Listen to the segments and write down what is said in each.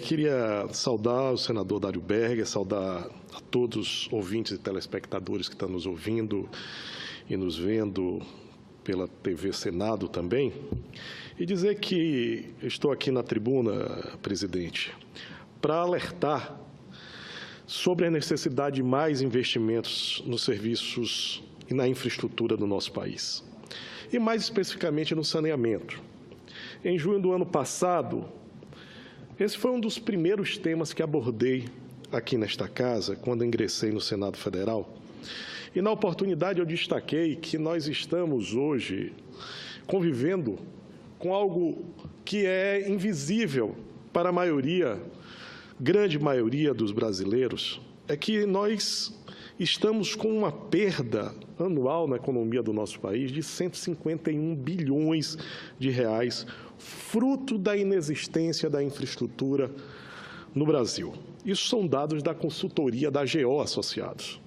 Queria saudar o senador Dário Berger, saudar a todos os ouvintes e telespectadores que estão nos ouvindo e nos vendo pela TV Senado também, e dizer que estou aqui na tribuna, presidente, para alertar sobre a necessidade de mais investimentos nos serviços e na infraestrutura do nosso país, e mais especificamente no saneamento. Em junho do ano passado, esse foi um dos primeiros temas que abordei aqui nesta casa, quando ingressei no Senado Federal. E, na oportunidade, eu destaquei que nós estamos hoje convivendo com algo que é invisível para a maioria, grande maioria dos brasileiros, é que nós estamos com uma perda anual na economia do nosso país de 151 bilhões de reais, fruto da inexistência da infraestrutura no Brasil. Isso são dados da consultoria da AGO Associados.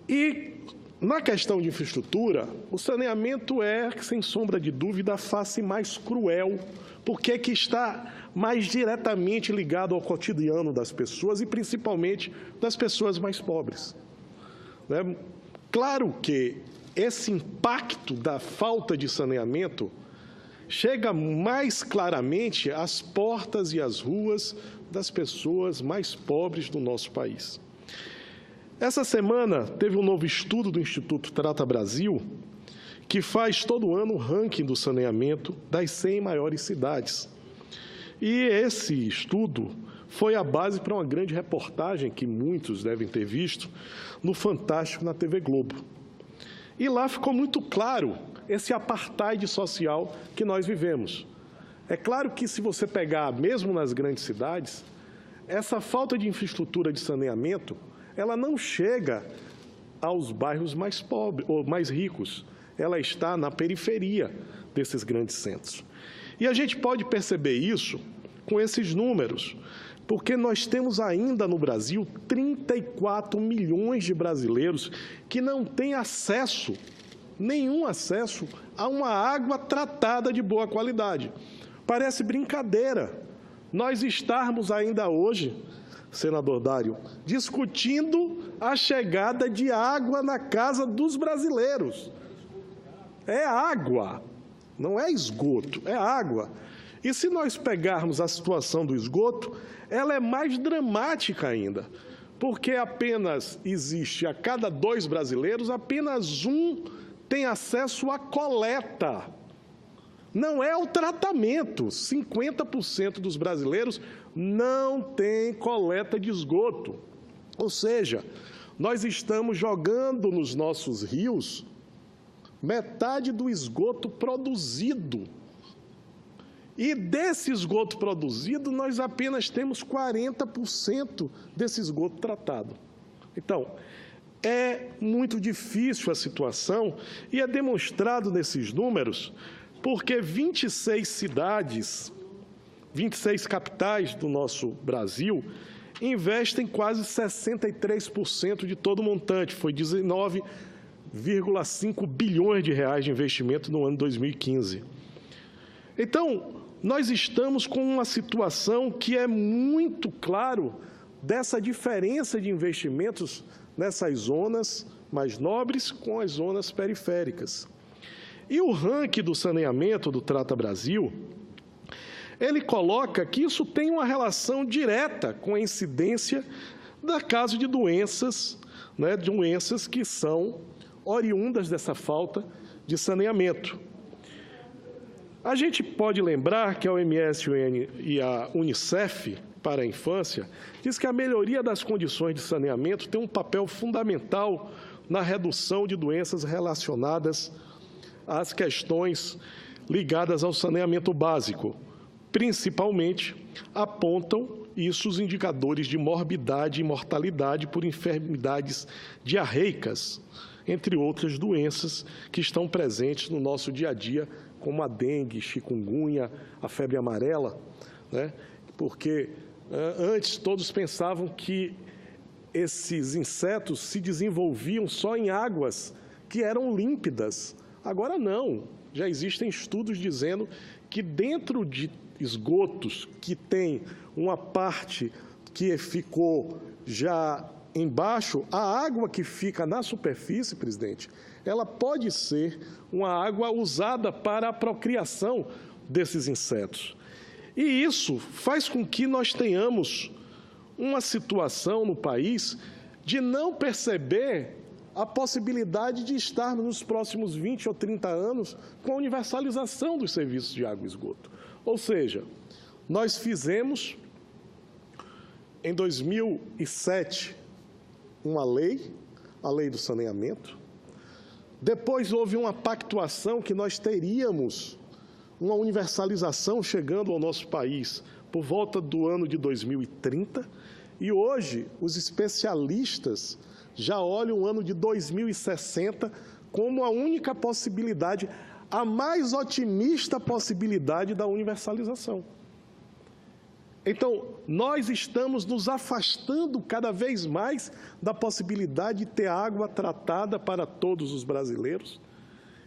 E, na questão de infraestrutura, o saneamento é, sem sombra de dúvida, a face mais cruel, porque é que está mais diretamente ligado ao cotidiano das pessoas e, principalmente, das pessoas mais pobres. Claro que esse impacto da falta de saneamento chega mais claramente às portas e às ruas das pessoas mais pobres do nosso país. Essa semana teve um novo estudo do Instituto Trata Brasil, que faz todo ano o ranking do saneamento das 100 maiores cidades. E esse estudo foi a base para uma grande reportagem, que muitos devem ter visto, no Fantástico na TV Globo. E lá ficou muito claro esse apartheid social que nós vivemos. É claro que, se você pegar, mesmo nas grandes cidades, essa falta de infraestrutura de saneamento, ela não chega aos bairros mais pobres ou mais ricos. Ela está na periferia desses grandes centros. E a gente pode perceber isso com esses números, porque nós temos ainda no Brasil 34 milhões de brasileiros que não têm acesso, nenhum acesso, a uma água tratada de boa qualidade. Parece brincadeira nós estarmos ainda hoje, senador Dário, discutindo a chegada de água na casa dos brasileiros. É água, não é esgoto, é água. E se nós pegarmos a situação do esgoto, ela é mais dramática ainda, porque apenas existe, a cada 2 brasileiros, apenas um tem acesso à coleta. Não é o tratamento. 50% dos brasileiros não têm coleta de esgoto. Ou seja, nós estamos jogando nos nossos rios metade do esgoto produzido. E desse esgoto produzido, nós apenas temos 40% desse esgoto tratado. Então, é muito difícil a situação e é demonstrado nesses números porque 26 cidades, 26 capitais do nosso Brasil, investem quase 63% de todo o montante. Foi 19,5 bilhões de reais de investimento no ano 2015. Então, nós estamos com uma situação que é muito claro dessa diferença de investimentos nessas zonas mais nobres com as zonas periféricas. E o ranking do saneamento do Trata Brasil, ele coloca que isso tem uma relação direta com a incidência da caso de doenças, doenças que são oriundas dessa falta de saneamento. A gente pode lembrar que a OMS e a Unicef para a infância diz que a melhoria das condições de saneamento tem um papel fundamental na redução de doenças relacionadas às questões ligadas ao saneamento básico. Principalmente, apontam isso os indicadores de morbidade e mortalidade por enfermidades diarreicas, entre outras doenças que estão presentes no nosso dia a dia, como a dengue, chikungunya, a febre amarela, porque antes todos pensavam que esses insetos se desenvolviam só em águas que eram límpidas. Agora não, já existem estudos dizendo que dentro de esgotos que tem uma parte que ficou já embaixo, a água que fica na superfície, presidente, ela pode ser uma água usada para a procriação desses insetos. E isso faz com que nós tenhamos uma situação no país de não perceber a possibilidade de estarmos nos próximos 20 ou 30 anos com a universalização dos serviços de água e esgoto. Ou seja, nós fizemos, em 2007, uma lei, a Lei do Saneamento. Depois houve uma pactuação que nós teríamos uma universalização chegando ao nosso país por volta do ano de 2030. E hoje, os especialistas já olham o ano de 2060 como a única possibilidade, a mais otimista possibilidade da universalização. Então, nós estamos nos afastando cada vez mais da possibilidade de ter água tratada para todos os brasileiros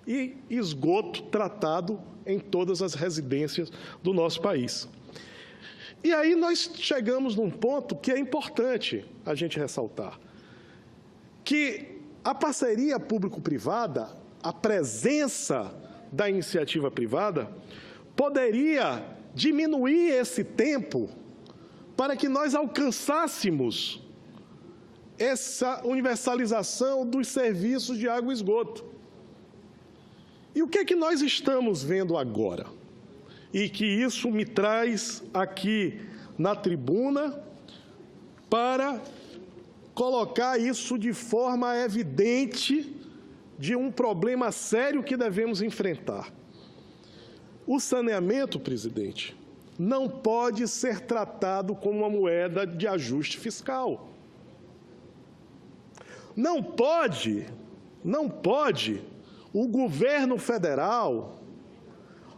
e esgoto tratado em todas as residências do nosso país. E aí nós chegamos num ponto que é importante a gente ressaltar, que a parceria público-privada, a presença da iniciativa privada, poderia diminuir esse tempo para que nós alcançássemos essa universalização dos serviços de água e esgoto. E o que é que nós estamos vendo agora? E que isso me traz aqui na tribuna para colocar isso de forma evidente de um problema sério que devemos enfrentar. O saneamento, presidente, não pode ser tratado como uma moeda de ajuste fiscal. Não pode o governo federal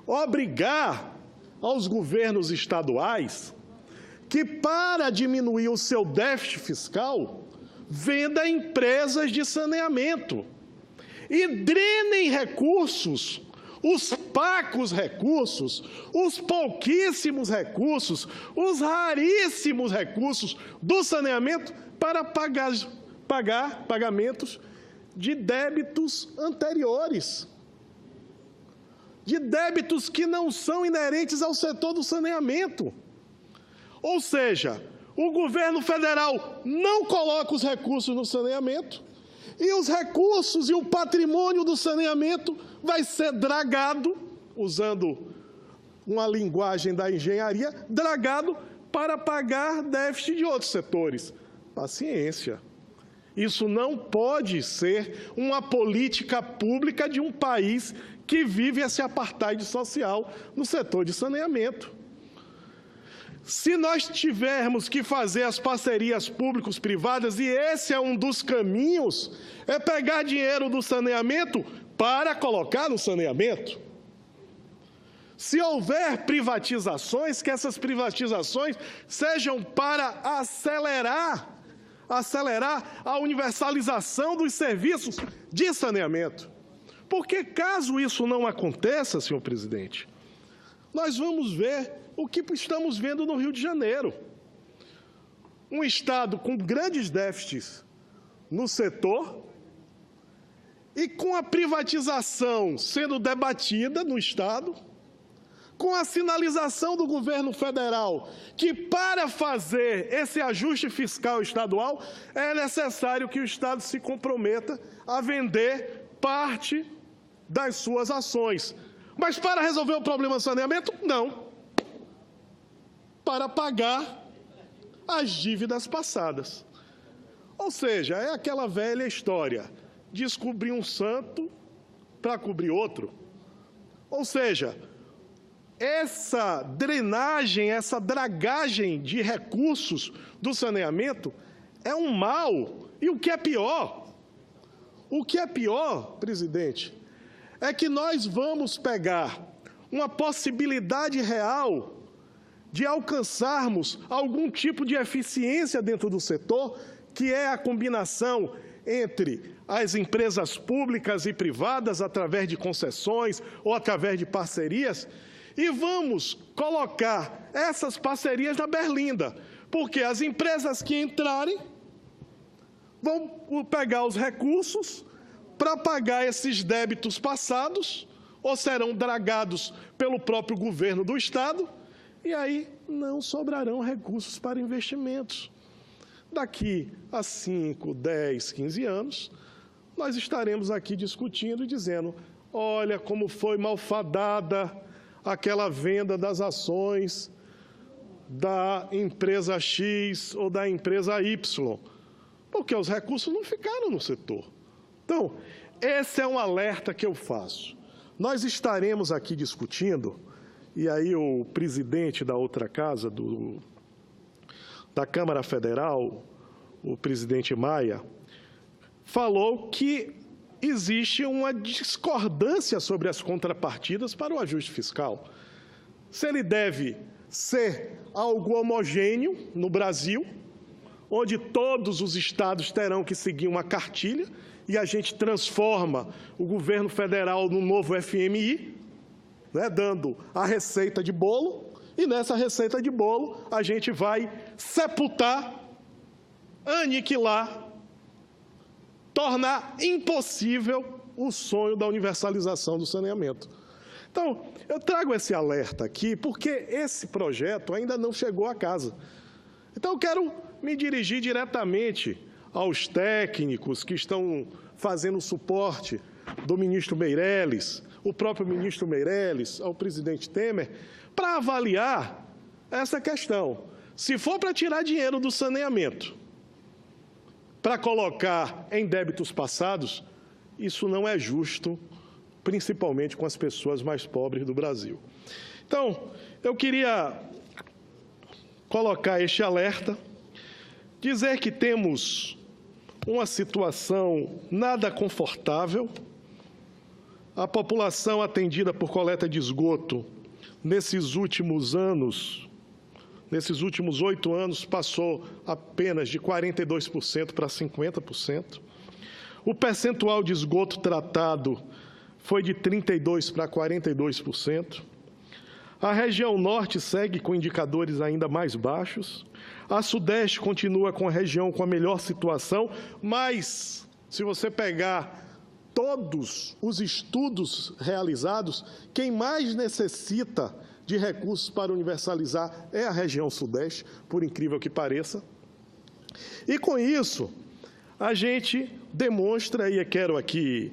obrigar aos governos estaduais que, para diminuir o seu déficit fiscal, venda empresas de saneamento e drenem recursos, os pacos recursos, os pouquíssimos recursos, os raríssimos recursos do saneamento para pagar pagamentos de débitos anteriores, de débitos que não são inerentes ao setor do saneamento. Ou seja, o governo federal não coloca os recursos no saneamento e os recursos e o patrimônio do saneamento vai ser dragado, usando uma linguagem da engenharia, dragado para pagar déficit de outros setores. Paciência. Isso não pode ser uma política pública de um país que vive esse apartheid social no setor de saneamento. Se nós tivermos que fazer as parcerias públicos-privadas, e esse é um dos caminhos, é pegar dinheiro do saneamento para colocar no saneamento. Se houver privatizações, que essas privatizações sejam para acelerar a universalização dos serviços de saneamento. Porque caso isso não aconteça, senhor presidente, nós vamos ver o que estamos vendo no Rio de Janeiro. Um estado com grandes déficits no setor e com a privatização sendo debatida no estado, com a sinalização do governo federal que, para fazer esse ajuste fiscal estadual, é necessário que o estado se comprometa a vender parte das suas ações. Mas para resolver o problema do saneamento, não. Para pagar as dívidas passadas. Ou seja, é aquela velha história, descobrir um santo para cobrir outro. Ou seja, essa drenagem, essa dragagem de recursos do saneamento é um mal. E o que é pior? O que é pior, presidente, é que nós vamos pegar uma possibilidade real de alcançarmos algum tipo de eficiência dentro do setor, que é a combinação entre as empresas públicas e privadas, através de concessões ou através de parcerias, e vamos colocar essas parcerias na berlinda, porque as empresas que entrarem vão pegar os recursos para pagar esses débitos passados, ou serão dragados pelo próprio governo do Estado, e aí não sobrarão recursos para investimentos. Daqui a 5, 10, 15 anos, nós estaremos aqui discutindo e dizendo: olha como foi malfadada aquela venda das ações da empresa X ou da empresa Y, porque os recursos não ficaram no setor. Então, esse é um alerta que eu faço. Nós estaremos aqui discutindo, e aí o presidente da outra casa, da Câmara Federal, o presidente Maia, falou que existe uma discordância sobre as contrapartidas para o ajuste fiscal. Se ele deve ser algo homogêneo no Brasil, onde todos os estados terão que seguir uma cartilha, e a gente transforma o governo federal no novo FMI, né, dando a receita de bolo, e nessa receita de bolo a gente vai sepultar, aniquilar, tornar impossível o sonho da universalização do saneamento. Então, eu trago esse alerta aqui porque esse projeto ainda não chegou a casa. Então, eu quero me dirigir diretamente aos técnicos que estão fazendo suporte do ministro Meirelles, o próprio ministro Meirelles, ao presidente Temer, para avaliar essa questão. Se for para tirar dinheiro do saneamento, para colocar em débitos passados, isso não é justo, principalmente com as pessoas mais pobres do Brasil. Então, eu queria colocar este alerta, dizer que temos uma situação nada confortável. A população atendida por coleta de esgoto, nesses últimos 8 anos, passou apenas de 42% para 50%. O percentual de esgoto tratado foi de 32% para 42%. A região norte segue com indicadores ainda mais baixos. A sudeste continua com a região com a melhor situação, mas, se você pegar todos os estudos realizados, quem mais necessita de recursos para universalizar é a região sudeste, por incrível que pareça. E, com isso, a gente demonstra, e eu quero aqui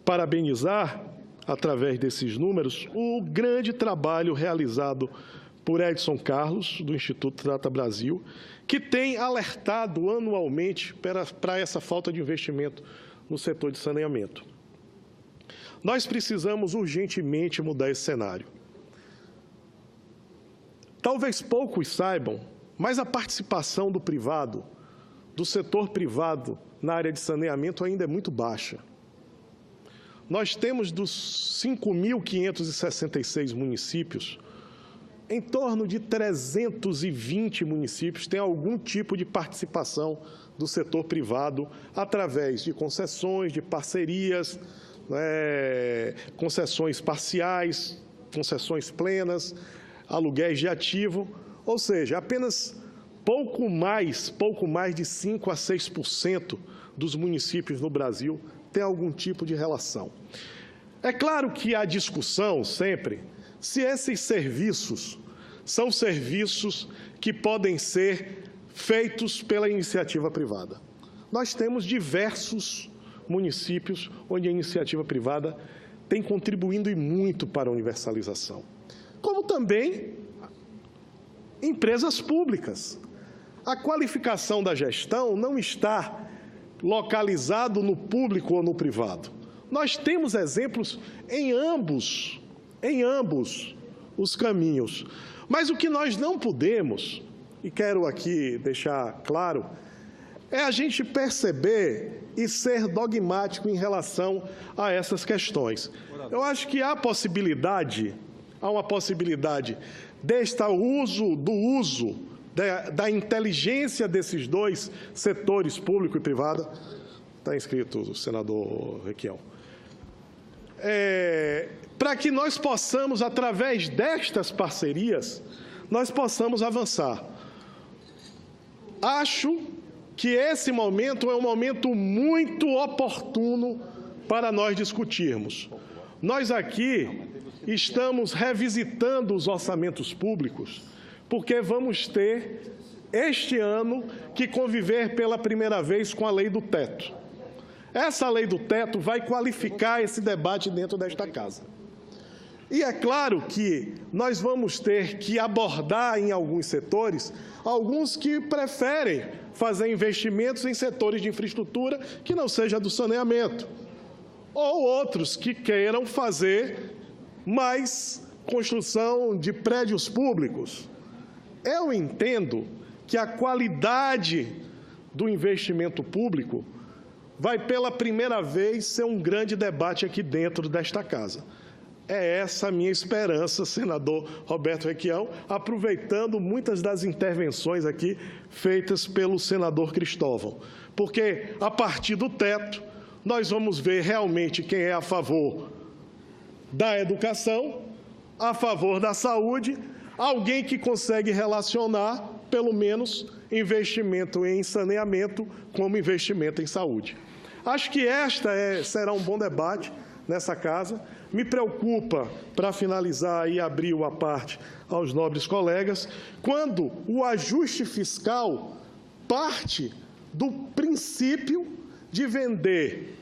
parabenizar, através desses números, o grande trabalho realizado por Edson Carlos, do Instituto Trata Brasil, que tem alertado anualmente para essa falta de investimento no setor de saneamento. Nós precisamos urgentemente mudar esse cenário. Talvez poucos saibam, mas a participação do privado, do setor privado na área de saneamento ainda é muito baixa. Nós temos dos 5.566 municípios, em torno de 320 municípios têm algum tipo de participação do setor privado através de concessões, de parcerias, concessões parciais, concessões plenas, aluguéis de ativo, ou seja, apenas pouco mais de 5% a 6% dos municípios no Brasil tem algum tipo de relação. É claro que há discussão sempre se esses serviços são serviços que podem ser feitos pela iniciativa privada. Nós temos diversos municípios onde a iniciativa privada tem contribuído e muito para a universalização, como também empresas públicas. A qualificação da gestão não está localizado no público ou no privado. Nós temos exemplos em ambos os caminhos. Mas o que nós não podemos, e quero aqui deixar claro, é a gente perceber e ser dogmático em relação a essas questões. Eu acho que há uma possibilidade do uso da inteligência desses dois setores, público e privado. Está inscrito o senador Requião. para que nós possamos, através destas parcerias, nós possamos avançar. Acho que esse momento é um momento muito oportuno para nós discutirmos. Nós aqui estamos revisitando os orçamentos públicos, porque vamos ter, este ano, que conviver pela primeira vez com a lei do teto. Essa lei do teto vai qualificar esse debate dentro desta casa. E é claro que nós vamos ter que abordar em alguns setores, alguns que preferem fazer investimentos em setores de infraestrutura que não seja do saneamento, ou outros que queiram fazer mais construção de prédios públicos. Eu entendo que a qualidade do investimento público vai pela primeira vez ser um grande debate aqui dentro desta casa. É essa a minha esperança, senador Roberto Requião, aproveitando muitas das intervenções aqui feitas pelo senador Cristóvão. Porque, a partir do teto, nós vamos ver realmente quem é a favor da educação, a favor da saúde, alguém que consegue relacionar, pelo menos, investimento em saneamento como investimento em saúde. Acho que será um bom debate nessa casa. Me preocupa, para finalizar e abrir uma parte aos nobres colegas, quando o ajuste fiscal parte do princípio de vender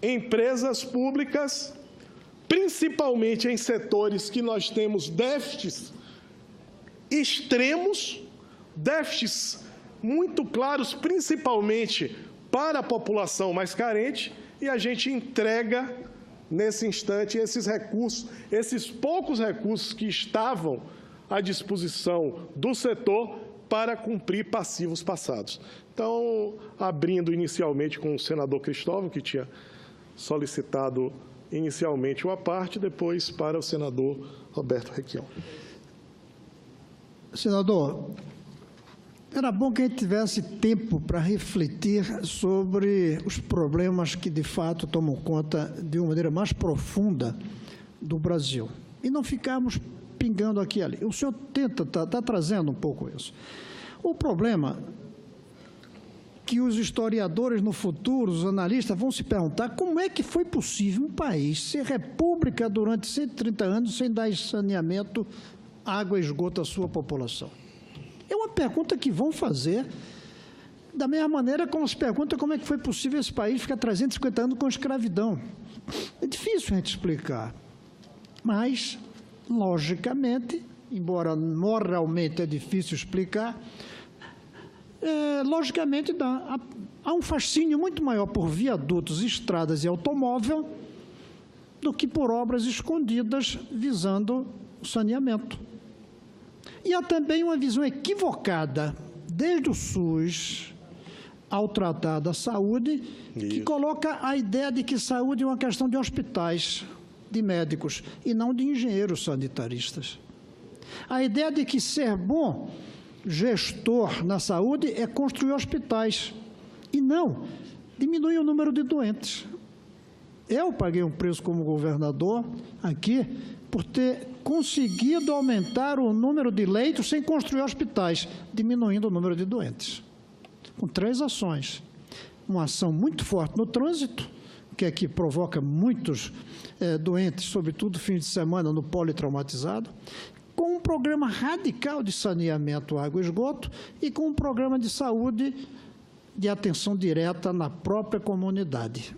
empresas públicas, principalmente em setores que nós temos déficits extremos, déficits muito claros, principalmente para a população mais carente, e a gente entrega, nesse instante, esses recursos, esses poucos recursos que estavam à disposição do setor para cumprir passivos passados. Então, abrindo inicialmente com o senador Cristóvão, que tinha solicitado inicialmente uma parte, depois para o senador Roberto Requião. Senador, era bom que a gente tivesse tempo para refletir sobre os problemas que, de fato, tomam conta de uma maneira mais profunda do Brasil. E não ficarmos pingando aqui e ali. O senhor está trazendo um pouco isso. O problema que os historiadores no futuro, os analistas, vão se perguntar como é que foi possível um país ser república durante 130 anos sem dar saneamento, água e esgoto à sua população. É uma pergunta que vão fazer da mesma maneira como se pergunta como é que foi possível esse país ficar 350 anos com escravidão. É difícil a gente explicar, mas, logicamente, embora moralmente é difícil explicar, logicamente há um fascínio muito maior por viadutos, estradas e automóvel do que por obras escondidas visando o saneamento. E há também uma visão equivocada, desde o SUS ao tratar da saúde, que coloca a ideia de que saúde é uma questão de hospitais, de médicos, e não de engenheiros sanitaristas. A ideia de que ser bom gestor na saúde é construir hospitais, e não diminuir o número de doentes. Eu paguei um preço como governador aqui por ter conseguido aumentar o número de leitos sem construir hospitais, diminuindo o número de doentes. Com 3 ações. Uma ação muito forte no trânsito, que aqui provoca muitos doentes, sobretudo fins de semana no politraumatizado, com um programa radical de saneamento, água e esgoto, e com um programa de saúde de atenção direta na própria comunidade.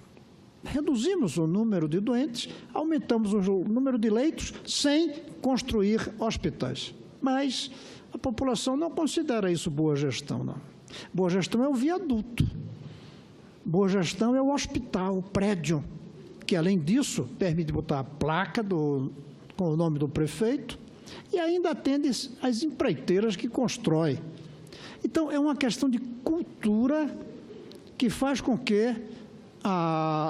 Reduzimos o número de doentes, aumentamos o número de leitos sem construir hospitais. Mas a população não considera isso boa gestão, não. Boa gestão é o viaduto. Boa gestão é o hospital, o prédio, que, além disso, permite botar a placa com o nome do prefeito e ainda atende as empreiteiras que constrói. Então, é uma questão de cultura que faz com que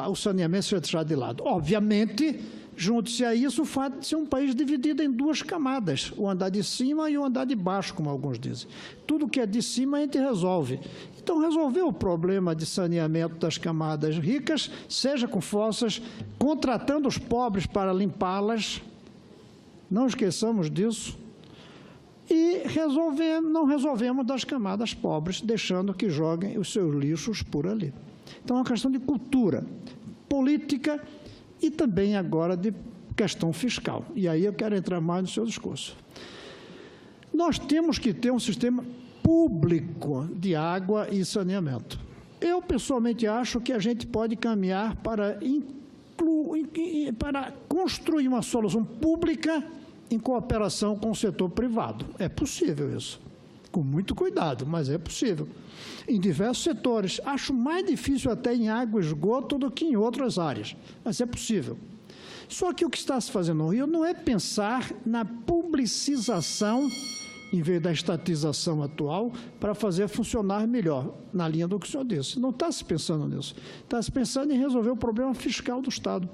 o saneamento seja deixado de lado. Obviamente Junte-se a isso o fato de ser um país dividido em duas camadas, o andar de cima e o andar de baixo, como alguns dizem. Tudo que é de cima a gente resolve. Então, resolver o problema de saneamento das camadas ricas, seja com fossas, contratando os pobres para limpá-las, não esqueçamos disso, e não resolvemos das camadas pobres, deixando que joguem os seus lixos por ali. Então, é uma questão de cultura, política e também agora de questão fiscal. E aí eu quero entrar mais no seu discurso. Nós temos que ter um sistema público de água e saneamento. Eu, pessoalmente, acho que a gente pode caminhar para construir uma solução pública em cooperação com o setor privado. É possível isso, com muito cuidado, mas é possível. Em diversos setores. Acho mais difícil até em água e esgoto do que em outras áreas, mas é possível. Só que o que está se fazendo no Rio não é pensar na publicização, em vez da estatização atual, para fazer funcionar melhor, na linha do que o senhor disse. Não está se pensando nisso. Está se pensando em resolver o problema fiscal do Estado.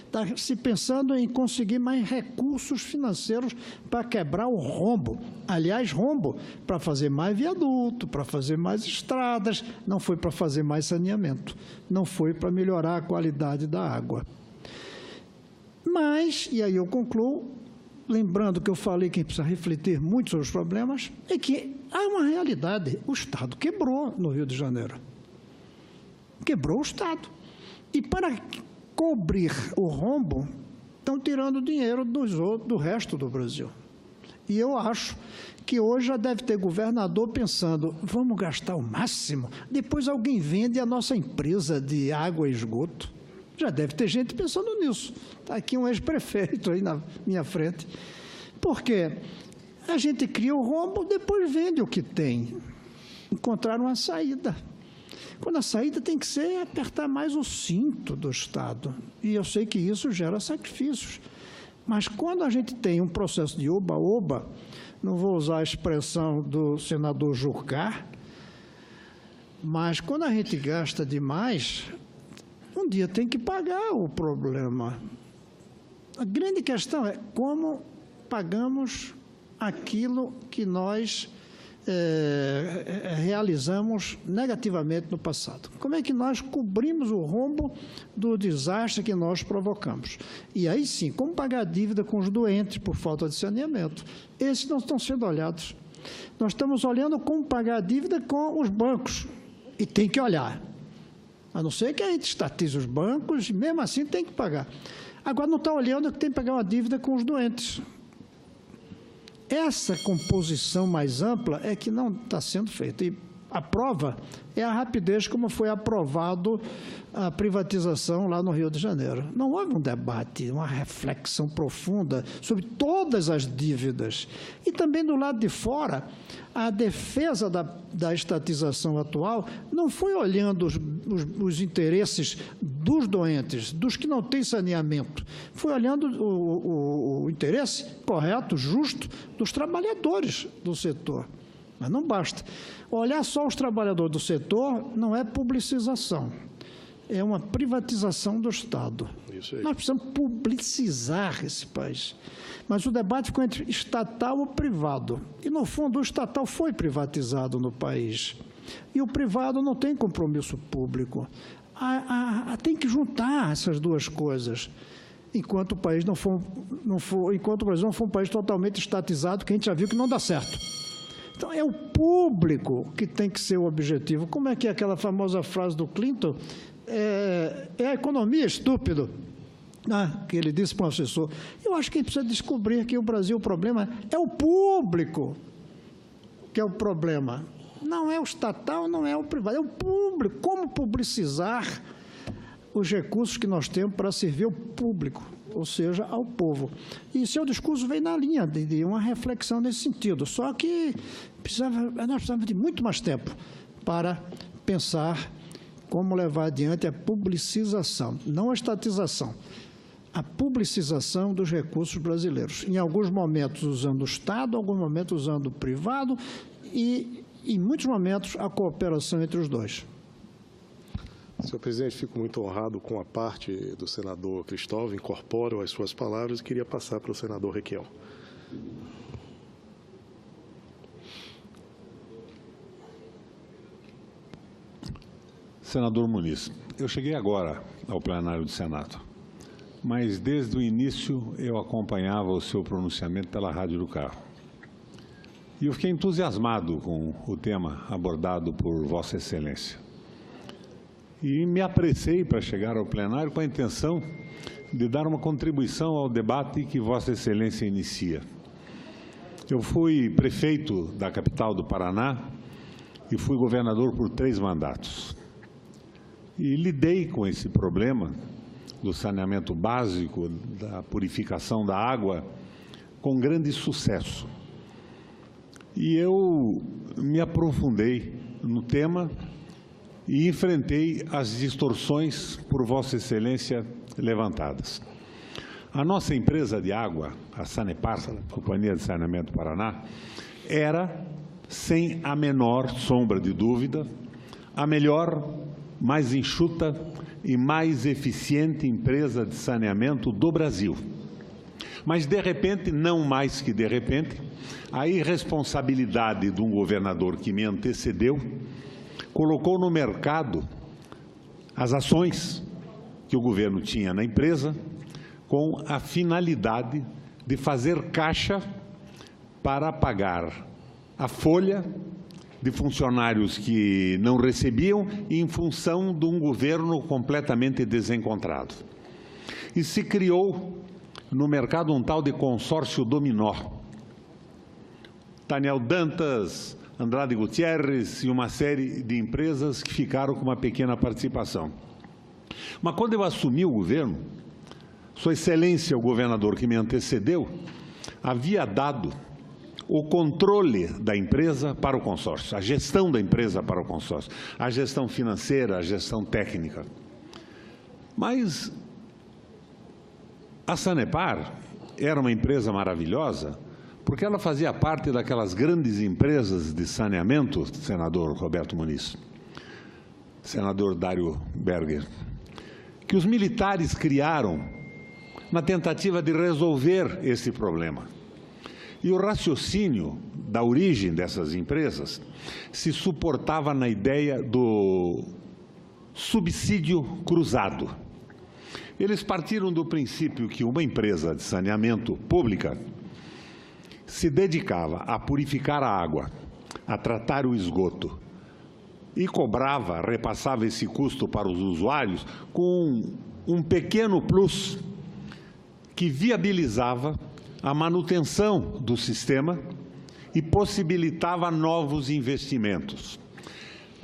Está se pensando em conseguir mais recursos financeiros para quebrar o rombo. Aliás, rombo para fazer mais viaduto, para fazer mais estradas, não foi para fazer mais saneamento, não foi para melhorar a qualidade da água. Mas, e aí eu concluo, lembrando que eu falei que a gente precisa refletir muito sobre os problemas, é que há uma realidade. O Estado quebrou no Rio de Janeiro. Quebrou o Estado. E para cobrir o rombo, estão tirando dinheiro do resto do Brasil. E eu acho que hoje já deve ter governador pensando, vamos gastar o máximo, depois alguém vende a nossa empresa de água e esgoto. Já deve ter gente pensando nisso. Está aqui um ex-prefeito aí na minha frente. Por quê? A gente cria o rombo, depois vende o que tem. Encontrar uma saída. Quando a saída tem que ser apertar mais o cinto do Estado. E eu sei que isso gera sacrifícios. Mas quando a gente tem um processo de oba-oba, não vou usar a expressão do senador Jucá, mas quando a gente gasta demais, um dia tem que pagar o problema. A grande questão é como pagamos aquilo que nós realizamos negativamente no passado. Como é que nós cobrimos o rombo do desastre que nós provocamos? E aí sim, como pagar a dívida com os doentes por falta de saneamento? Esses não estão sendo olhados. Nós estamos olhando como pagar a dívida com os bancos. E tem que olhar. A não ser que a gente estatize os bancos, mesmo assim tem que pagar. Agora não está olhando que tem que pagar uma dívida com os doentes. Essa composição mais ampla é que não está sendo feita. E a prova é a rapidez como foi aprovado a privatização lá no Rio de Janeiro. Não houve um debate, uma reflexão profunda sobre todas as dívidas. E também do lado de fora, a defesa da estatização atual não foi olhando os interesses dos doentes, dos que não têm saneamento, foi olhando o interesse correto, justo, dos trabalhadores do setor. Mas não basta. Olhar só os trabalhadores do setor não é publicização, é uma privatização do Estado. Isso aí. Nós precisamos publicizar esse país. Mas o debate ficou entre estatal ou privado. E, no fundo, o estatal foi privatizado no país. E o privado não tem compromisso público. Tem que juntar essas duas coisas. Enquanto o país enquanto o Brasil não for um país totalmente estatizado, que a gente já viu que não dá certo. Então, é o público que tem que ser o objetivo. Como é que é aquela famosa frase do Clinton? É a economia, estúpido. Que ele disse para o assessor. Eu acho que a gente precisa descobrir que o Brasil, o problema é o público que é o problema. Não é o estatal, não é o privado, é o público. Como publicizar os recursos que nós temos para servir o público, ou seja, ao povo. E seu discurso vem na linha de uma reflexão nesse sentido, só que nós precisamos de muito mais tempo para pensar como levar adiante a publicização, não a estatização, a publicização dos recursos brasileiros, em alguns momentos usando o Estado, em alguns momentos usando o privado e, em muitos momentos, a cooperação entre os dois. Senhor presidente, fico muito honrado com a parte do senador Cristóvão, incorporo as suas palavras e queria passar para o senador Requião. Senador Muniz, eu cheguei agora ao plenário do Senado, mas desde o início eu acompanhava o seu pronunciamento pela rádio do carro. E eu fiquei entusiasmado com o tema abordado por Vossa Excelência. E me apressei para chegar ao plenário com a intenção de dar uma contribuição ao debate que Vossa Excelência inicia. Eu fui prefeito da capital do Paraná e fui governador por 3 mandatos. E lidei com esse problema do saneamento básico, da purificação da água, com grande sucesso. E eu me aprofundei no tema e enfrentei as distorções por Vossa Excelência levantadas. A nossa empresa de água, a Sanepar, Companhia de Saneamento do Paraná, era, sem a menor sombra de dúvida, a melhor, mais enxuta e mais eficiente empresa de saneamento do Brasil. Mas, de repente, não mais que de repente, a irresponsabilidade de um governador que me antecedeu colocou no mercado as ações que o governo tinha na empresa com a finalidade de fazer caixa para pagar a folha de funcionários que não recebiam em função de um governo completamente desencontrado. E se criou no mercado um tal de consórcio dominó. Daniel Dantas, Andrade Gutierrez e uma série de empresas que ficaram com uma pequena participação. Mas quando eu assumi o governo, Sua Excelência, o governador que me antecedeu, havia dado o controle da empresa para o consórcio, a gestão da empresa para o consórcio, a gestão financeira, a gestão técnica. Mas a Sanepar era uma empresa maravilhosa porque ela fazia parte daquelas grandes empresas de saneamento, senador Roberto Muniz, senador Dário Berger, que os militares criaram na tentativa de resolver esse problema. E o raciocínio da origem dessas empresas se suportava na ideia do subsídio cruzado. Eles partiram do princípio que uma empresa de saneamento pública se dedicava a purificar a água, a tratar o esgoto e cobrava, repassava esse custo para os usuários com um pequeno plus que viabilizava a manutenção do sistema e possibilitava novos investimentos.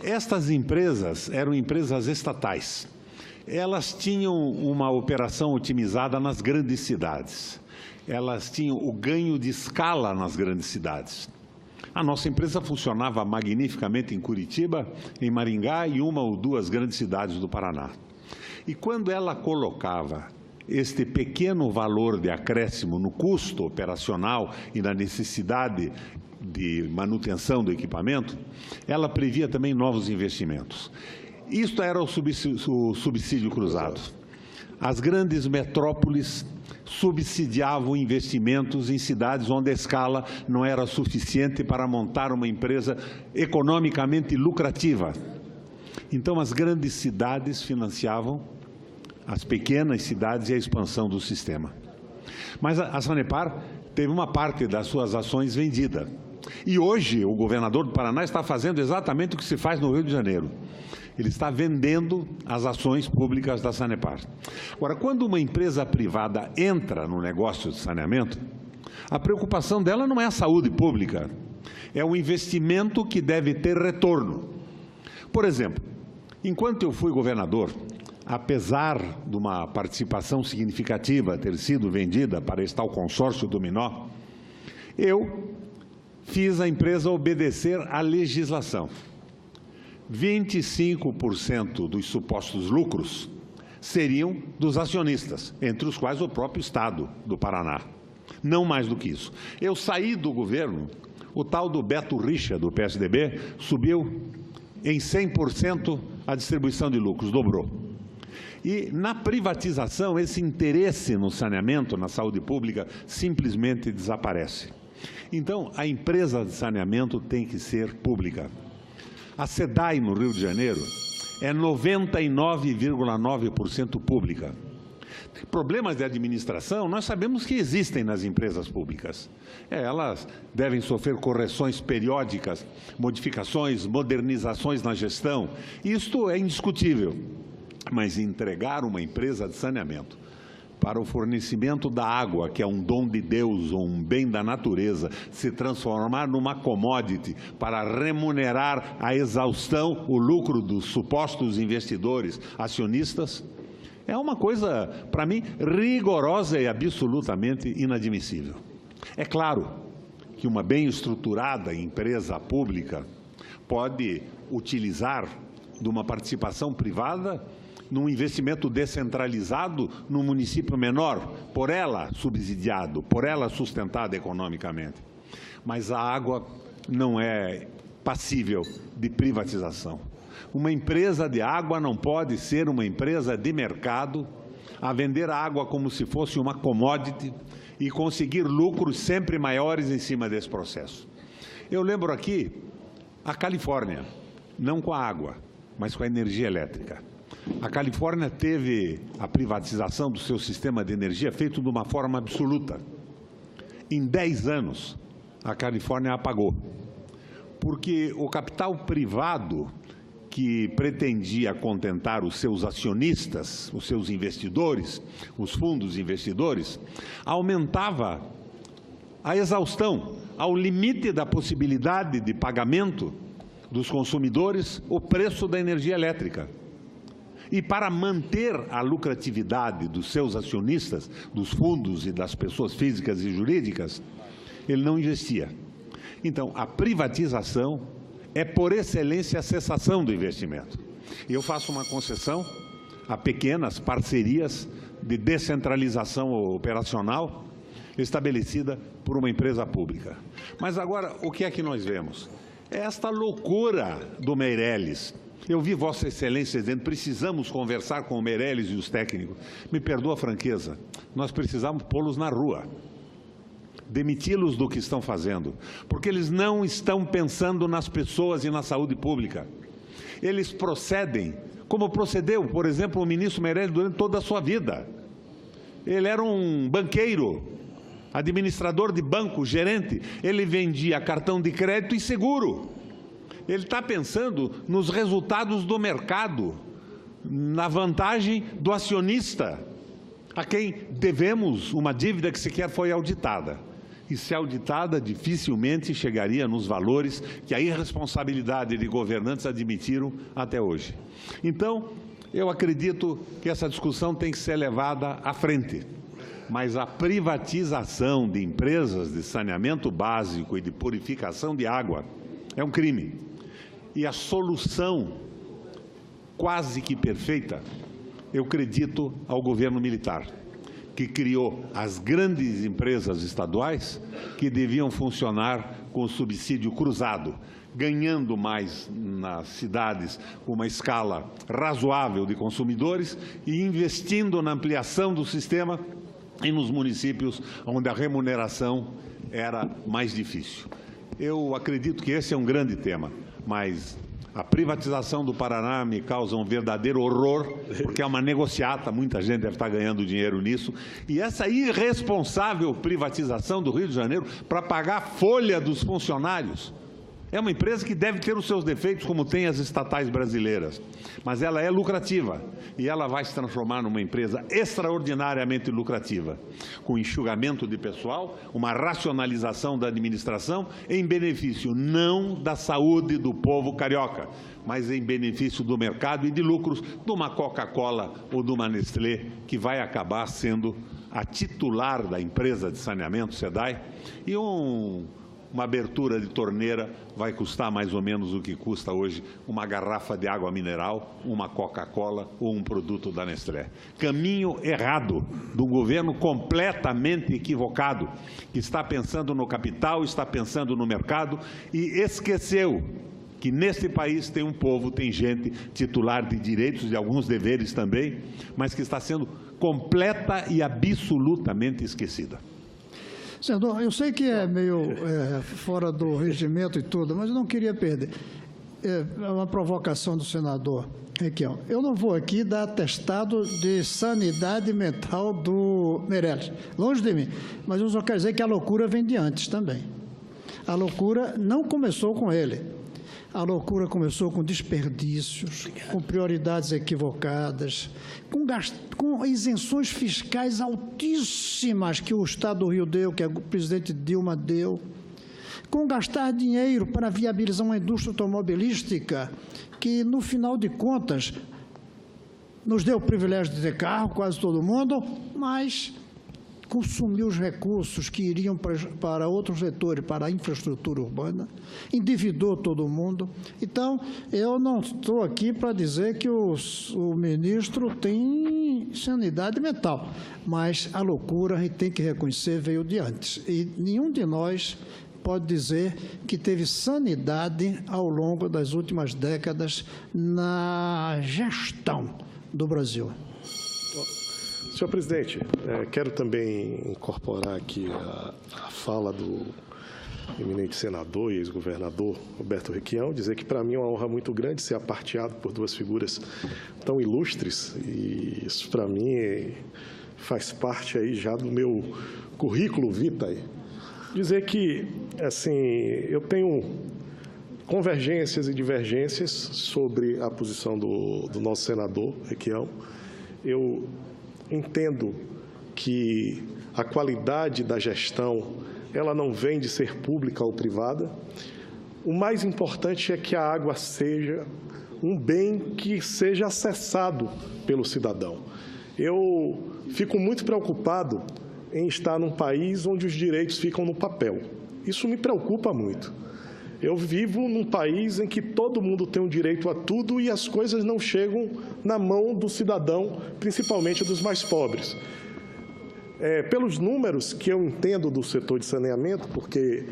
Estas empresas eram empresas estatais. Elas tinham uma operação otimizada nas grandes cidades. Elas tinham o ganho de escala nas grandes cidades. A nossa empresa funcionava magnificamente em Curitiba, em Maringá e 1 ou 2 grandes cidades do Paraná. E quando ela colocava este pequeno valor de acréscimo no custo operacional e na necessidade de manutenção do equipamento, ela previa também novos investimentos. Isto era o subsídio cruzado. As grandes metrópoles subsidiavam investimentos em cidades onde a escala não era suficiente para montar uma empresa economicamente lucrativa. Então, as grandes cidades financiavam as pequenas cidades e a expansão do sistema. Mas a Sanepar teve uma parte das suas ações vendida. E hoje o governador do Paraná está fazendo exatamente o que se faz no Rio de Janeiro. Ele está vendendo as ações públicas da Sanepar. Agora, quando uma empresa privada entra no negócio de saneamento, a preocupação dela não é a saúde pública, é o investimento que deve ter retorno. Por exemplo, enquanto eu fui governador, apesar de uma participação significativa ter sido vendida para esse tal consórcio dominó, eu fiz a empresa obedecer à legislação. 25% dos supostos lucros seriam dos acionistas, entre os quais o próprio Estado do Paraná. Não mais do que isso. Eu saí do governo, o tal do Beto Richa, do PSDB, subiu em 100% a distribuição de lucros, dobrou. E na privatização, esse interesse no saneamento, na saúde pública, simplesmente desaparece. Então, a empresa de saneamento tem que ser pública. A SEDAI, no Rio de Janeiro, é 99,9% pública. Problemas de administração, nós sabemos que existem nas empresas públicas. Elas devem sofrer correções periódicas, modificações, modernizações na gestão. Isto é indiscutível. Mas entregar uma empresa de saneamento para o fornecimento da água, que é um dom de Deus ou um bem da natureza, se transformar numa commodity para remunerar a exaustão, o lucro dos supostos investidores, acionistas, é uma coisa, para mim, rigorosa e absolutamente inadmissível. É claro que uma bem estruturada empresa pública pode utilizar de uma participação privada num investimento descentralizado num município menor, por ela subsidiado, por ela sustentado economicamente. Mas a água não é passível de privatização. Uma empresa de água não pode ser uma empresa de mercado, a vender a água como se fosse uma commodity e conseguir lucros sempre maiores em cima desse processo. Eu lembro aqui a Califórnia, não com a água, mas com a energia elétrica. A Califórnia teve a privatização do seu sistema de energia feito de uma forma absoluta. Em 10 anos, a Califórnia apagou, porque o capital privado que pretendia contentar os seus acionistas, os seus investidores, os fundos investidores, aumentava a exaustão, ao limite da possibilidade de pagamento dos consumidores, o preço da energia elétrica. E para manter a lucratividade dos seus acionistas, dos fundos e das pessoas físicas e jurídicas, ele não investia. Então, a privatização é, por excelência, a cessação do investimento. Eu faço uma concessão a pequenas parcerias de descentralização operacional estabelecida por uma empresa pública. Mas agora, o que é que nós vemos? É esta loucura do Meirelles. Eu vi Vossa Excelência dizendo, precisamos conversar com o Meirelles e os técnicos. Me perdoa a franqueza, nós precisamos pô-los na rua, demiti-los do que estão fazendo, porque eles não estão pensando nas pessoas e na saúde pública. Eles procedem, como procedeu, por exemplo, o ministro Meirelles durante toda a sua vida. Ele era um banqueiro, administrador de banco, gerente, ele vendia cartão de crédito e seguro. Ele está pensando nos resultados do mercado, na vantagem do acionista, a quem devemos uma dívida que sequer foi auditada. E se auditada, dificilmente chegaria nos valores que a irresponsabilidade de governantes admitiram até hoje. Então, eu acredito que essa discussão tem que ser levada à frente. Mas a privatização de empresas de saneamento básico e de purificação de água é um crime. E a solução quase que perfeita, eu acredito ao governo militar, que criou as grandes empresas estaduais que deviam funcionar com subsídio cruzado, ganhando mais nas cidades uma escala razoável de consumidores e investindo na ampliação do sistema e nos municípios onde a remuneração era mais difícil. Eu acredito que esse é um grande tema, mas a privatização do Paraná me causa um verdadeiro horror, porque é uma negociata, muita gente deve estar ganhando dinheiro nisso, e essa irresponsável privatização do Rio de Janeiro para pagar a folha dos funcionários. É uma empresa que deve ter os seus defeitos, como tem as estatais brasileiras, mas ela é lucrativa e ela vai se transformar numa empresa extraordinariamente lucrativa, com enxugamento de pessoal, uma racionalização da administração em benefício não da saúde do povo carioca, mas em benefício do mercado e de lucros de uma Coca-Cola ou de uma Nestlé, que vai acabar sendo a titular da empresa de saneamento, SEDAI, e uma abertura de torneira vai custar mais ou menos o que custa hoje uma garrafa de água mineral, uma Coca-Cola ou um produto da Nestlé. Caminho errado de um governo completamente equivocado, que está pensando no capital, está pensando no mercado e esqueceu que neste país tem um povo, tem gente titular de direitos e alguns deveres também, mas que está sendo completa e absolutamente esquecida. Senador, eu sei que é meio fora do regimento e tudo, mas eu não queria perder. É uma provocação do senador Requião. Eu não vou aqui dar atestado de sanidade mental do Meirelles, longe de mim, mas eu só quero dizer que a loucura vem de antes também. A loucura não começou com ele. A loucura começou com desperdícios, com prioridades equivocadas, com isenções fiscais altíssimas que o Estado do Rio deu, que o presidente Dilma deu, com gastar dinheiro para viabilizar uma indústria automobilística que, no final de contas, nos deu o privilégio de ter carro, quase todo mundo, mas consumiu os recursos que iriam para outros setores, para a infraestrutura urbana, endividou todo mundo. Então, eu não estou aqui para dizer que o ministro tem sanidade mental, mas a loucura, a gente tem que reconhecer, veio de antes. E nenhum de nós pode dizer que teve sanidade ao longo das últimas décadas na gestão do Brasil. Senhor presidente, quero também incorporar aqui a fala do eminente senador e ex-governador Roberto Requião, dizer que para mim é uma honra muito grande ser aparteado por duas figuras tão ilustres, e isso para mim faz parte aí já do meu currículo vitae. Dizer que, assim, eu tenho convergências e divergências sobre a posição do nosso senador Requião. Eu entendo que a qualidade da gestão, ela não vem de ser pública ou privada. O mais importante é que a água seja um bem que seja acessado pelo cidadão. Eu fico muito preocupado em estar num país onde os direitos ficam no papel. Isso me preocupa muito. Eu vivo num país em que todo mundo tem um direito a tudo e as coisas não chegam na mão do cidadão, principalmente dos mais pobres. Pelos números que eu entendo do setor de saneamento, porque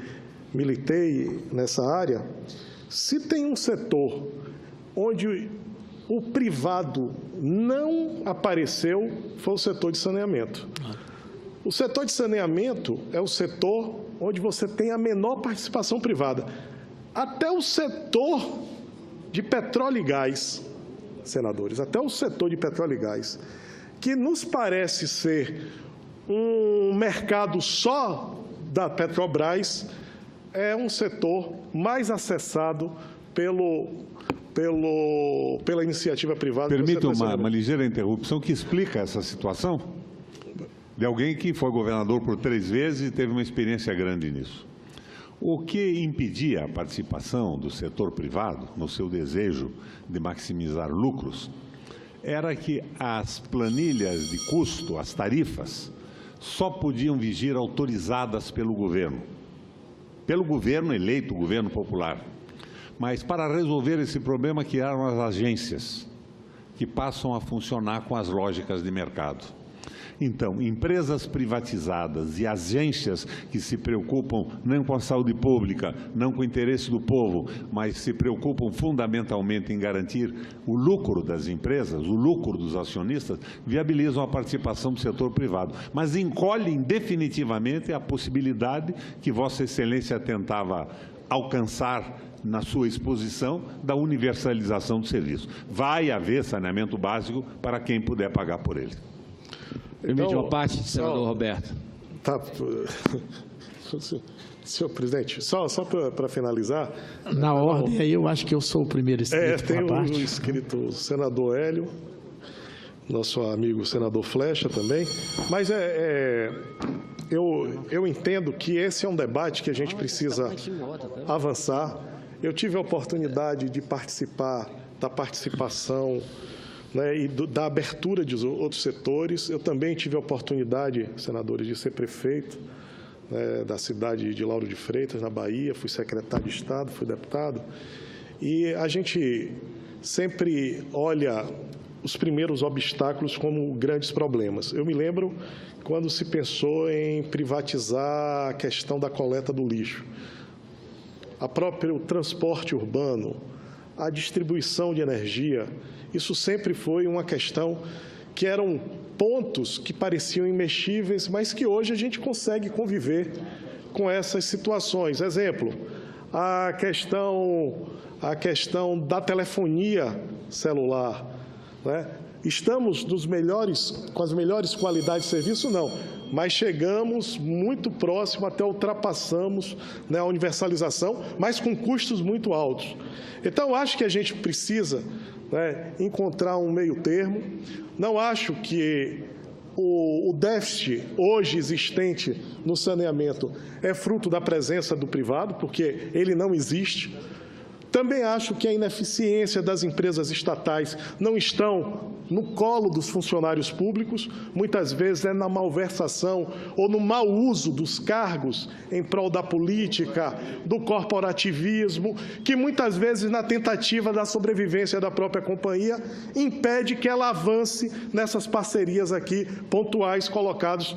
militei nessa área, se tem um setor onde o privado não apareceu, foi o setor de saneamento. O setor de saneamento é o setor onde você tem a menor participação privada. Até o setor de petróleo e gás, senadores, até o setor de petróleo e gás, que nos parece ser um mercado só da Petrobras, é um setor mais acessado pela iniciativa privada. Permita uma ligeira interrupção que explica essa situação de alguém que foi governador por 3 vezes e teve uma experiência grande nisso. O que impedia a participação do setor privado, no seu desejo de maximizar lucros, era que as planilhas de custo, as tarifas, só podiam vigir autorizadas pelo governo eleito, o governo popular. Mas para resolver esse problema criaram as agências, que passam a funcionar com as lógicas de mercado. Então, empresas privatizadas e agências que se preocupam não com a saúde pública, não com o interesse do povo, mas se preocupam fundamentalmente em garantir o lucro das empresas, o lucro dos acionistas, viabilizam a participação do setor privado, mas encolhem definitivamente a possibilidade que Vossa Excelência tentava alcançar na sua exposição da universalização do serviço. Vai haver saneamento básico para quem puder pagar por ele. Permite uma parte, senador Roberto. Tá. Senhor presidente, só para finalizar. Na ordem, aí eu acho que eu sou o primeiro inscrito. Tem o inscrito o senador Hélio, nosso amigo senador Flecha também. Mas eu entendo que esse é um debate que a gente precisa avançar. Eu tive a oportunidade de participar da participação, né, e da abertura de outros setores. Eu também tive a oportunidade, senadores, de ser prefeito, né, da cidade de Lauro de Freitas, na Bahia, fui secretário de Estado, fui deputado, e a gente sempre olha os primeiros obstáculos como grandes problemas. Eu me lembro quando se pensou em privatizar a questão da coleta do lixo. a próprio transporte urbano, a distribuição de energia, isso sempre foi uma questão que eram pontos que pareciam imexíveis, mas que hoje a gente consegue conviver com essas situações. Exemplo, a questão da telefonia celular, né? Estamos com as melhores qualidades de serviço? Não, mas chegamos muito próximo, até ultrapassamos, né, a universalização, mas com custos muito altos. Então, acho que a gente precisa, né, encontrar um meio termo. Não acho que o déficit hoje existente no saneamento é fruto da presença do privado, porque ele não existe. Também acho que a ineficiência das empresas estatais não estão no colo dos funcionários públicos, muitas vezes é na malversação ou no mau uso dos cargos em prol da política, do corporativismo, que muitas vezes, na tentativa da sobrevivência da própria companhia, impede que ela avance nessas parcerias aqui pontuais colocadas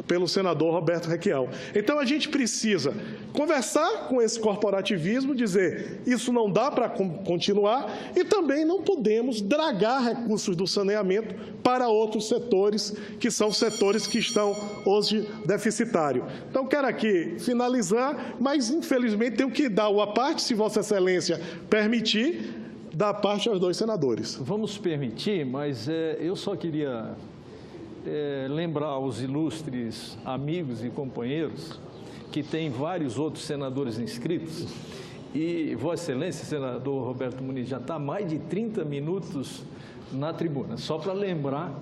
pelo senador Roberto Requião. Então, a gente precisa conversar com esse corporativismo, dizer isso não dá para continuar e também não podemos dragar recursos do saneamento para outros setores, que são setores que estão hoje deficitários. Então, quero aqui finalizar, mas, infelizmente, tenho que dar uma parte, se Vossa Excelência permitir, da parte aos dois senadores. Vamos permitir, mas eu só queria lembrar aos ilustres amigos e companheiros que tem vários outros senadores inscritos e Vossa Excelência, senador Roberto Muniz, já está há mais de 30 minutos na tribuna. Só para lembrar,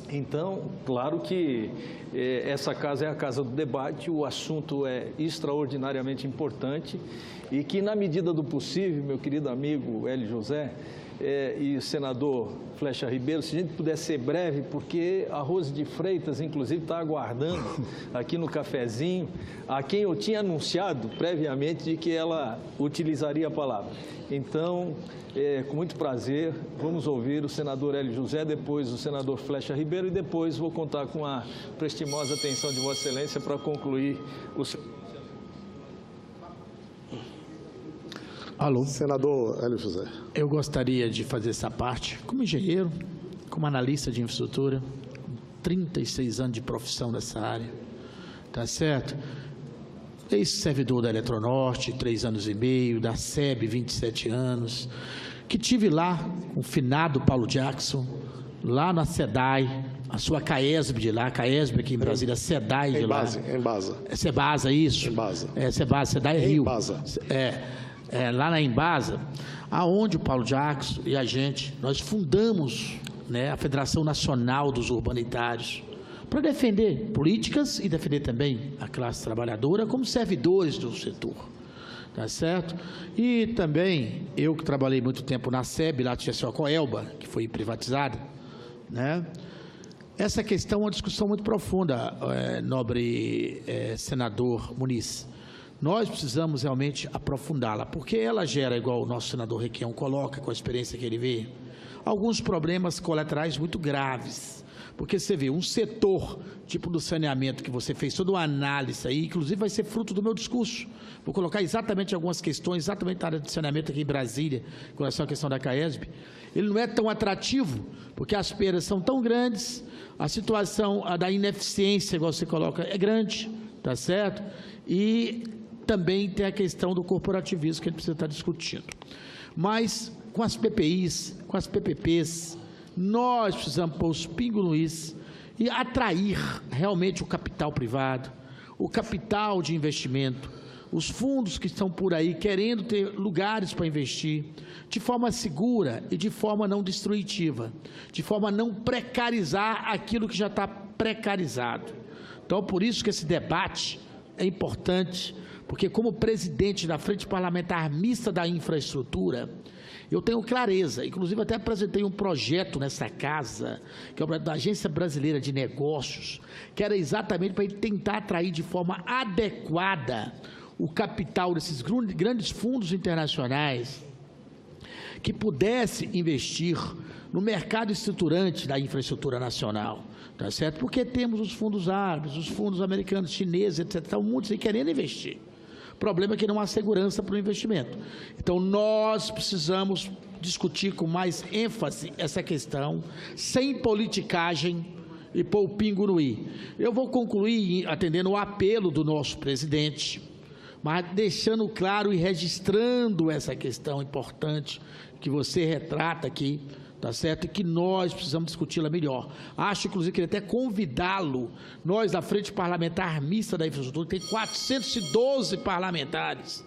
então, claro que essa casa é a casa do debate, o assunto é extraordinariamente importante e que, na medida do possível, meu querido amigo Hélio José, e o senador Flecha Ribeiro, se a gente puder ser breve, porque a Rose de Freitas, inclusive, está aguardando aqui no cafezinho, a quem eu tinha anunciado previamente de que ela utilizaria a palavra. Então, com muito prazer, vamos ouvir o senador Hélio José, depois o senador Flecha Ribeiro e depois vou contar com a prestimosa atenção de Vossa Excelência para concluir o seu... Alô. Senador Hélio José. Eu gostaria de fazer essa parte como engenheiro, como analista de infraestrutura, com 36 anos de profissão nessa área, tá certo? Ex-servidor da Eletronorte, 3 anos e meio, da SEB, 27 anos, que tive lá com o finado Paulo Jackson, lá na SEDAI, a sua CAESB de lá, CAESB aqui em Brasília, SEDAI de lá. Embasa. É Sebasa, isso? Embasa. É Sebasa, SEDAI é Rio. Embasa. Lá na Embasa, aonde o Paulo Jackson e a gente, nós fundamos, né, a Federação Nacional dos Urbanitários, para defender políticas e defender também a classe trabalhadora como servidores do setor, tá certo? E também, eu que trabalhei muito tempo na SEB, lá tinha a Coelba, que foi privatizada, né? Essa questão é uma discussão muito profunda, nobre senador Muniz. Nós precisamos realmente aprofundá-la, porque ela gera, igual o nosso senador Requião coloca, com a experiência que ele vê, alguns problemas colaterais muito graves. Porque você vê, um setor, tipo do saneamento, que você fez toda uma análise aí, inclusive vai ser fruto do meu discurso. Vou colocar exatamente algumas questões, exatamente na área de saneamento aqui em Brasília, com relação à questão da CAESB. Ele não é tão atrativo, porque as perdas são tão grandes, a situação da ineficiência, igual você coloca, é grande, tá certo? E também tem a questão do corporativismo que a gente precisa estar discutindo. Mas, com as PPIs, com as PPPs, nós precisamos pôr os pingos no is e atrair realmente o capital privado, o capital de investimento, os fundos que estão por aí querendo ter lugares para investir, de forma segura e de forma não destrutiva, de forma a não precarizar aquilo que já está precarizado. Então, por isso que esse debate é importante, porque como presidente da Frente Parlamentar Mista da Infraestrutura, eu tenho clareza, inclusive até apresentei um projeto nessa casa, que é o projeto da Agência Brasileira de Negócios, que era exatamente para tentar atrair de forma adequada o capital desses grandes fundos internacionais que pudesse investir no mercado estruturante da infraestrutura nacional, tá certo? Porque temos os fundos árabes, os fundos americanos, chineses, etc., muitos aí querendo investir. problema é que não há segurança para o investimento. Então, nós precisamos discutir com mais ênfase essa questão, sem politicagem e pôr o pingo no i. Eu vou concluir atendendo o apelo do nosso presidente, mas deixando claro e registrando essa questão importante que você retrata aqui, tá certo? E que nós precisamos discuti-la melhor. Acho, inclusive, queria até convidá-lo, nós da Frente Parlamentar Mista da Infraestrutura, tem 412 parlamentares,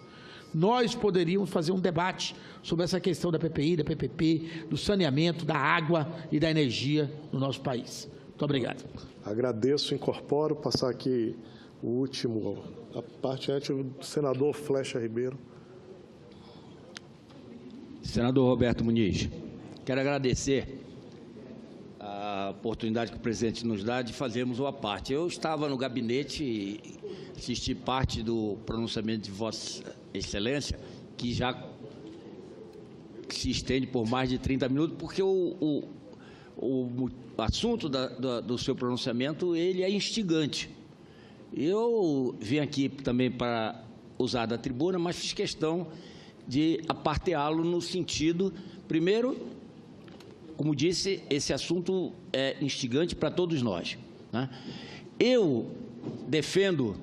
nós poderíamos fazer um debate sobre essa questão da PPI, da PPP, do saneamento, da água e da energia no nosso país. Muito obrigado. Agradeço, incorporo, passar aqui o último, a parte antes, o senador Flecha Ribeiro. Senador Roberto Muniz, quero agradecer a oportunidade que o presidente nos dá de fazermos uma parte. Eu estava no gabinete e assisti parte do pronunciamento de Vossa Excelência, que já se estende por mais de 30 minutos, porque o assunto do seu pronunciamento, ele é instigante. Eu vim aqui também para usar da tribuna, mas fiz questão de aparteá-lo no sentido, primeiro, como disse, esse assunto é instigante para todos nós, né? Eu defendo,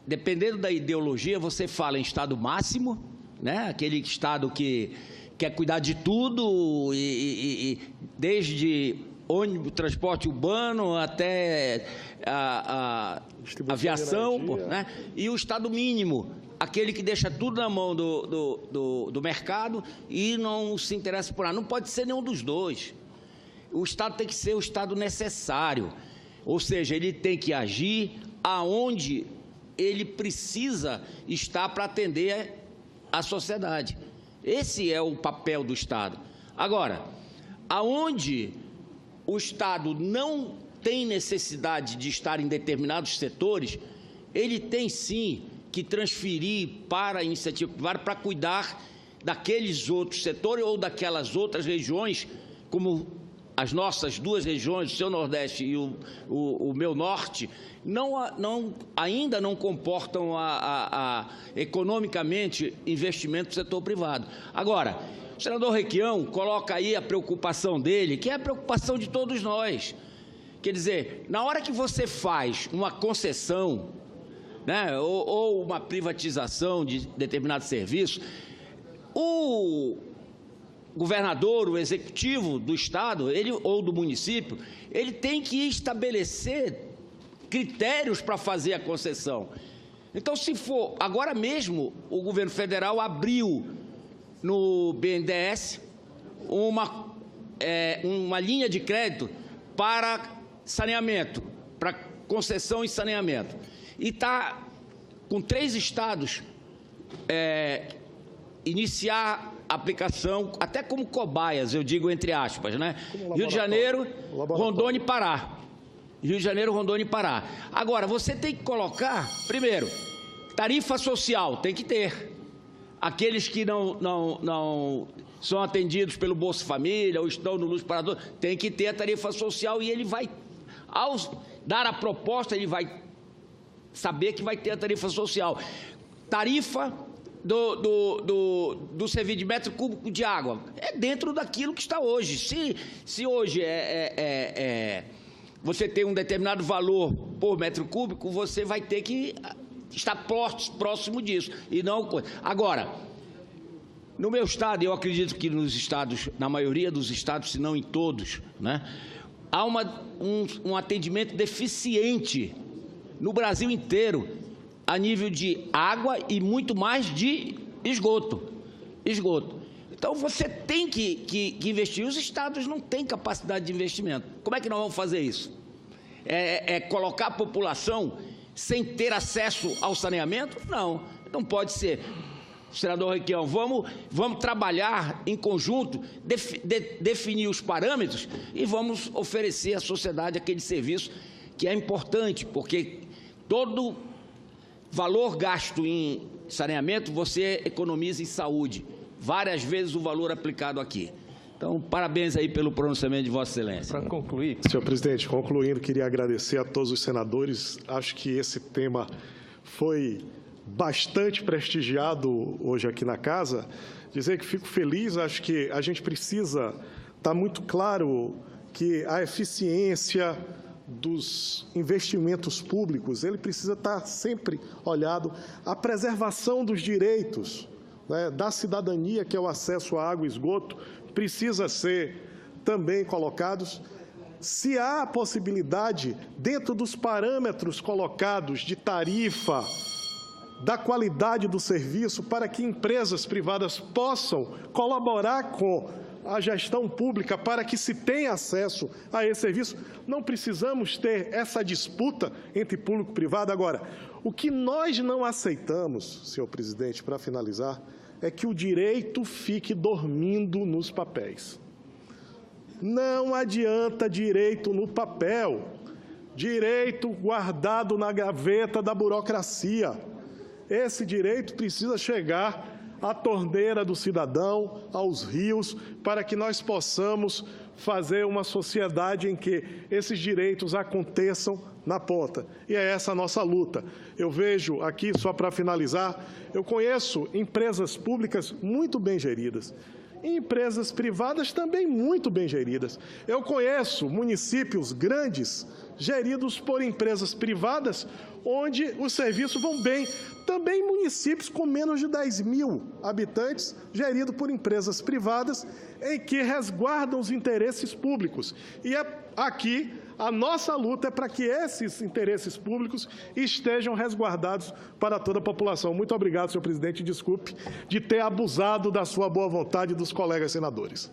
dependendo da ideologia, você fala em Estado máximo, né? Aquele Estado que quer cuidar de tudo, desde ônibus, transporte urbano até a aviação, né? E o Estado mínimo, aquele que deixa tudo na mão do mercado e não se interessa por nada. Não pode ser nenhum dos dois. O Estado tem que ser o Estado necessário, ou seja, ele tem que agir aonde ele precisa estar para atender a sociedade. Esse é o papel do Estado. Agora, aonde o Estado não tem necessidade de estar em determinados setores, ele tem sim que transferir para a iniciativa privada para cuidar daqueles outros setores ou daquelas outras regiões, como as nossas duas regiões, o seu Nordeste e o meu Norte, ainda não comportam economicamente investimento do setor privado. Agora, o senador Requião coloca aí a preocupação dele, que é a preocupação de todos nós. Quer dizer, na hora que você faz uma concessão, né, ou uma privatização de determinado serviço, o governador, o executivo do Estado, ou do município, ele tem que estabelecer critérios para fazer a concessão. Então, se for, agora mesmo, o governo federal abriu no BNDES uma linha de crédito para saneamento, para concessão e saneamento. E está com 3 estados iniciar a aplicação, até como cobaias, eu digo entre aspas, né? Rio de Janeiro, Rondônia e Pará. Rio de Janeiro, Rondônia e Pará. Agora, você tem que colocar, primeiro, tarifa social, tem que ter. Aqueles que não são atendidos pelo Bolsa Família ou estão no Luz Parador, tem que ter a tarifa social e ele vai, ao dar a proposta, ele vai saber que vai ter a tarifa social. Tarifa do serviço de metro cúbico de água. É dentro daquilo que está hoje. Se hoje você tem um determinado valor por metro cúbico, você vai ter que estar próximo disso. E não. Agora, no meu estado, eu acredito que nos estados, na maioria dos estados, se não em todos, né, há um atendimento deficiente no Brasil inteiro, a nível de água e muito mais de esgoto. Então, você tem que investir. Os estados não têm capacidade de investimento. Como é que nós vamos fazer isso? Colocar a população sem ter acesso ao saneamento? Não pode ser. Senador Requião, vamos trabalhar em conjunto, definir os parâmetros e vamos oferecer à sociedade aquele serviço que é importante, porque todo valor gasto em saneamento você economiza em saúde, várias vezes o valor aplicado aqui. Então, parabéns aí pelo pronunciamento de Vossa Excelência. Para concluir. Senhor presidente, concluindo, queria agradecer a todos os senadores. Acho que esse tema foi bastante prestigiado hoje aqui na casa, dizer que fico feliz, acho que a gente precisa estar muito claro que a eficiência dos investimentos públicos, ele precisa estar sempre olhado à preservação dos direitos, né, da cidadania, que é o acesso à água e esgoto, precisa ser também colocados. Se há a possibilidade, dentro dos parâmetros colocados de tarifa, da qualidade do serviço, para que empresas privadas possam colaborar com a gestão pública para que se tenha acesso a esse serviço, não precisamos ter essa disputa entre público e privado. Agora, o que nós não aceitamos, senhor presidente, para finalizar, é que o direito fique dormindo nos papéis. Não adianta direito no papel, direito guardado na gaveta da burocracia. Esse direito precisa chegar à torneira do cidadão, aos rios, para que nós possamos fazer uma sociedade em que esses direitos aconteçam na ponta. E é essa a nossa luta. Eu vejo aqui, só para finalizar, eu conheço empresas públicas muito bem geridas, e empresas privadas também muito bem geridas. Eu conheço municípios grandes geridos por empresas privadas, onde os serviços vão bem. Também municípios com menos de 10 mil habitantes, geridos por empresas privadas, em que resguardam os interesses públicos. E aqui a nossa luta é para que esses interesses públicos estejam resguardados para toda a população. Muito obrigado, senhor presidente, desculpe de ter abusado da sua boa vontade dos colegas senadores.